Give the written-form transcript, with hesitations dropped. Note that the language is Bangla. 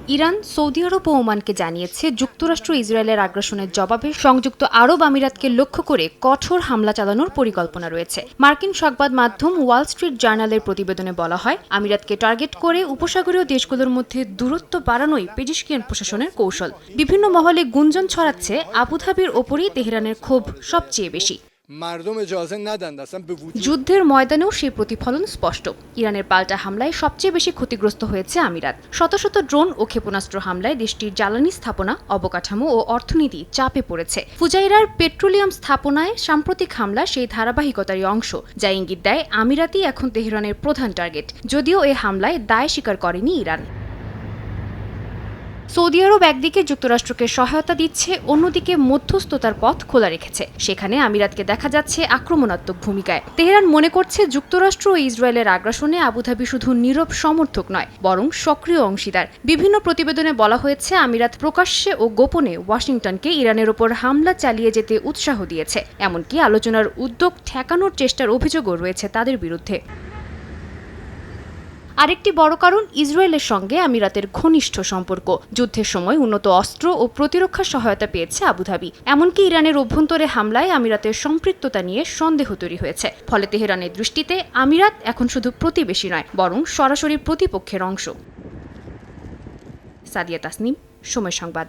ইরান, সৌদি আরব ও ওমানকে জানিয়েছে যুক্তরাষ্ট্র ইসরায়েলের আগ্রাসনের জবাবে সংযুক্ত আরব আমিরাতকে লক্ষ্য করে কঠোর হামলা চালানোর পরিকল্পনা রয়েছে। মার্কিন সংবাদ মাধ্যম ওয়াল স্ট্রিট জার্নালের প্রতিবেদনে বলা হয়, আমিরাতকে টার্গেট করে উপসাগরীয় দেশগুলোর মধ্যে দূরত্ব বাড়ানোই পেজিশকিয়ান প্রশাসনের কৌশল। বিভিন্ন মহলে গুঞ্জন ছড়াচ্ছে আবুধাবির ওপরই তেহরানের ক্ষোভ সবচেয়ে বেশি। যুদ্ধের ময়দানেও সেই প্রতিফলন স্পষ্ট। ইরানের পাল্টা হামলায় সবচেয়ে বেশি ক্ষতিগ্রস্ত হয়েছে আমিরাত। শত শত ড্রোন ও ক্ষেপণাস্ত্র হামলায় দেশটির জ্বালানি স্থাপনা, অবকাঠামো ও অর্থনীতি চাপে পড়েছে। ফুজাইরার পেট্রোলিয়াম স্থাপনায় সাম্প্রতিক হামলা সেই ধারাবাহিকতারই অংশ, যা ইঙ্গিত দেয় আমিরাতই এখন তেহরানের প্রধান টার্গেট। যদিও এ হামলায় দায় স্বীকার করেনি ইরান। সৌদি আরব একদিকে যুক্তরাষ্ট্রকে সহায়তা দিচ্ছে, অন্যদিকে মধ্যস্থতার পথ খোলা রেখেছে। সেখানে আমিরাতকে দেখা যাচ্ছে আক্রমণাত্মক ভূমিকায়। তেহরান মনে করছে যুক্তরাষ্ট্র ও ইসরায়েলের আগ্রাসনে আবুধাবি শুধু নীরব সমর্থক নয়, বরং সক্রিয় অংশীদার। বিভিন্ন প্রতিবেদনে বলা হয়েছে আমিরাত প্রকাশ্যে ও গোপনে ওয়াশিংটনকে ইরানের ওপর হামলা চালিয়ে যেতে উৎসাহ দিয়েছে। এমনকি আলোচনার উদ্যোগ ঠেকানোর চেষ্টার অভিযোগও রয়েছে তাদের বিরুদ্ধে। আরেকটি বড় কারণ ইসরায়েলের সঙ্গে আমিরাতের ঘনিষ্ঠ সম্পর্ক। যুদ্ধের সময় উন্নত অস্ত্র ও প্রতিরক্ষা সহায়তা পেয়েছে আবুধাবি। এমনকি ইরানের অভ্যন্তরে হামলায় আমিরাতের সম্পৃক্ততা নিয়ে সন্দেহ তৈরি হয়েছে। ফলে তেহরানের দৃষ্টিতে আমিরাত এখন শুধু প্রতিবেশী নয়, বরং সরাসরি প্রতিপক্ষের অংশ। সাদিয়া তাসনিম, সময় সংবাদ।